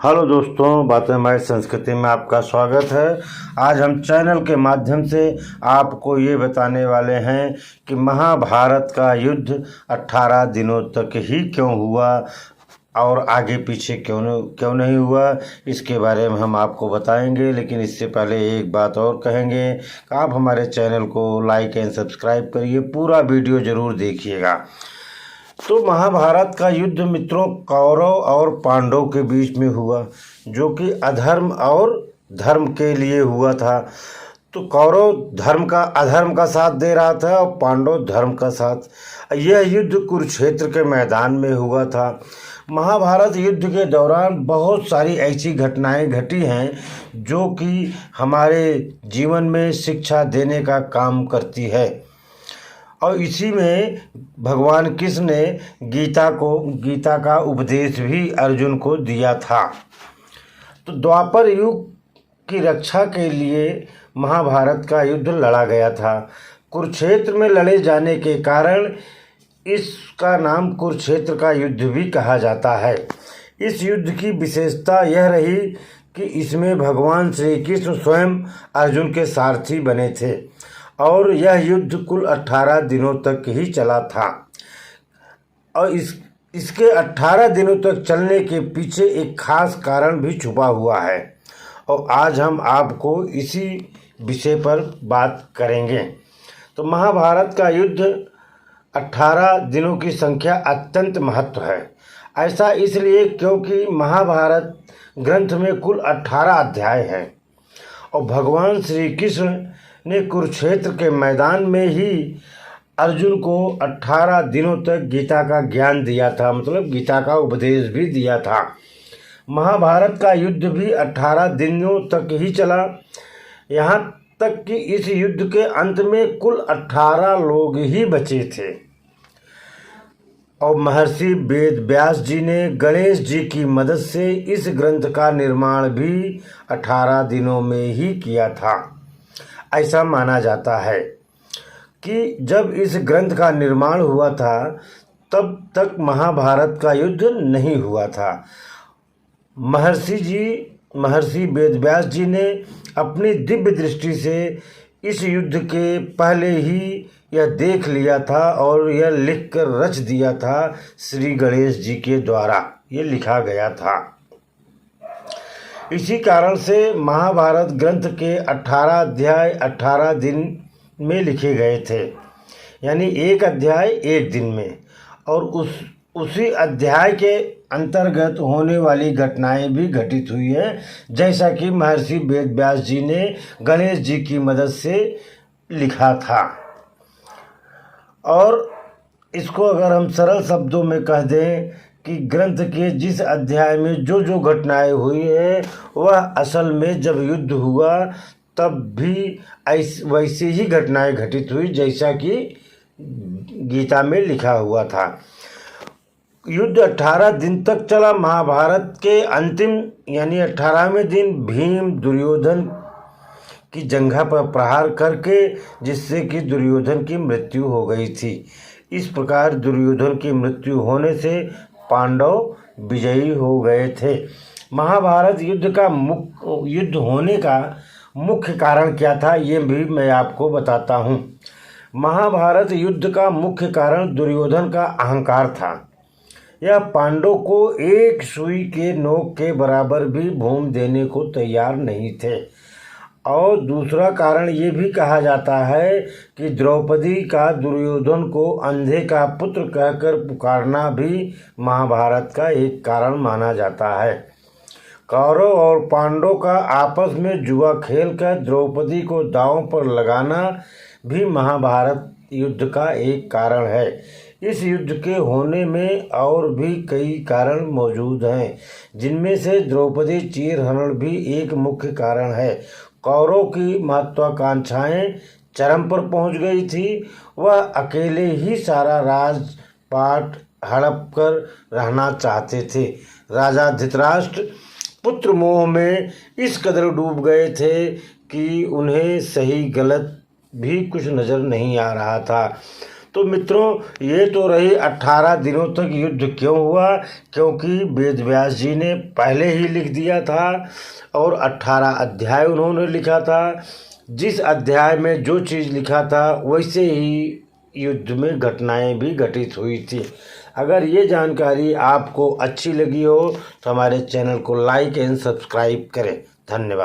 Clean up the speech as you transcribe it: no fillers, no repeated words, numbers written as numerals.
Hello दोस्तों, बातें हमारी संस्कृति में आपका स्वागत है। आज हम चैनल के माध्यम से आपको ये बताने वाले हैं कि महाभारत का युद्ध 18 दिनों तक ही क्यों हुआ और आगे पीछे क्यों नहीं हुआ, इसके बारे में हम आपको बताएंगे। लेकिन इससे पहले एक बात और कहेंगे कि आप हमारे चैनल को लाइक एंड सब्सक्राइब करिए, पूरा वीडियो ज़रूर देखिएगा। तो महाभारत का युद्ध मित्रों कौरव और पांडव के बीच में हुआ, जो कि अधर्म और धर्म के लिए हुआ था। तो कौरव अधर्म का साथ दे रहा था और पांडव धर्म का साथ। यह युद्ध कुरुक्षेत्र के मैदान में हुआ था। महाभारत युद्ध के दौरान बहुत सारी ऐसी घटनाएं घटी हैं जो कि हमारे जीवन में शिक्षा देने का काम करती है। और इसी में भगवान कृष्ण ने गीता का उपदेश भी अर्जुन को दिया था। तो द्वापर युग की रक्षा के लिए महाभारत का युद्ध लड़ा गया था। कुरुक्षेत्र में लड़े जाने के कारण इसका नाम कुरुक्षेत्र का युद्ध भी कहा जाता है। इस युद्ध की विशेषता यह रही कि इसमें भगवान श्री कृष्ण स्वयं अर्जुन के सारथी बने थे और यह युद्ध कुल 18 दिनों तक ही चला था। और इसके 18 दिनों तक चलने के पीछे एक खास कारण भी छुपा हुआ है और आज हम आपको इसी विषय पर बात करेंगे। तो महाभारत का युद्ध 18 दिनों की संख्या अत्यंत महत्व है। ऐसा इसलिए क्योंकि महाभारत ग्रंथ में कुल 18 अध्याय हैं और भगवान श्री कृष्ण ने कुरुक्षेत्र के मैदान में ही अर्जुन को 18 दिनों तक गीता का ज्ञान दिया था, मतलब गीता का उपदेश भी दिया था। महाभारत का युद्ध भी 18 दिनों तक ही चला, यहाँ तक कि इस युद्ध के अंत में कुल 18 लोग ही बचे थे। और महर्षि वेद व्यास जी ने गणेश जी की मदद से इस ग्रंथ का निर्माण भी 18 दिनों में ही किया था। ऐसा माना जाता है कि जब इस ग्रंथ का निर्माण हुआ था तब तक महाभारत का युद्ध नहीं हुआ था। महर्षि वेदव्यास जी ने अपनी दिव्य दृष्टि से इस युद्ध के पहले ही यह देख लिया था और यह लिखकर रच दिया था। श्री गणेश जी के द्वारा ये लिखा गया था। इसी कारण से महाभारत ग्रंथ के 18 अध्याय 18 दिन में लिखे गए थे, यानी एक अध्याय एक दिन में। और उसी अध्याय के अंतर्गत होने वाली घटनाएं भी घटित हुई हैं, जैसा कि महर्षि वेदव्यास जी ने गणेश जी की मदद से लिखा था। और इसको अगर हम सरल शब्दों में कह दें कि ग्रंथ के जिस अध्याय में जो घटनाएं हुई हैं वह असल में जब युद्ध हुआ तब भी वैसे ही घटनाएं घटित हुई जैसा कि गीता में लिखा हुआ था। युद्ध 18 दिन तक चला। महाभारत के अंतिम यानी 18वें दिन भीम दुर्योधन की जंघा पर प्रहार करके जिससे कि दुर्योधन की मृत्यु हो गई थी। इस प्रकार दुर्योधन की मृत्यु होने से पांडव विजयी हो गए थे। महाभारत युद्ध होने का मुख्य कारण क्या था ये भी मैं आपको बताता हूँ। महाभारत युद्ध का मुख्य कारण दुर्योधन का अहंकार था। यह पांडव को एक सुई के नोक के बराबर भी भूमि देने को तैयार नहीं थे। और दूसरा कारण ये भी कहा जाता है कि द्रौपदी का दुर्योधन को अंधे का पुत्र कहकर पुकारना भी महाभारत का एक कारण माना जाता है। कौरव और पांडव का आपस में जुआ खेलकर द्रौपदी को दांव पर लगाना भी महाभारत युद्ध का एक कारण है। इस युद्ध के होने में और भी कई कारण मौजूद हैं, जिनमें से द्रौपदी चीरहरण भी एक मुख्य कारण है। कौरव की महत्वाकांक्षाएं चरम पर पहुंच गई थी। वह अकेले ही सारा राजपाट हड़प कर रहना चाहते थे। राजा धृतराष्ट्र पुत्र मोह में इस कदर डूब गए थे कि उन्हें सही गलत भी कुछ नज़र नहीं आ रहा था। तो मित्रों ये तो रही 18 दिनों तक युद्ध क्यों हुआ, क्योंकि वेद व्यास जी ने पहले ही लिख दिया था और 18 अध्याय उन्होंने लिखा था। जिस अध्याय में जो चीज़ लिखा था वैसे ही युद्ध में घटनाएं भी घटित हुई थी। अगर ये जानकारी आपको अच्छी लगी हो तो हमारे चैनल को लाइक एंड सब्सक्राइब करें। धन्यवाद।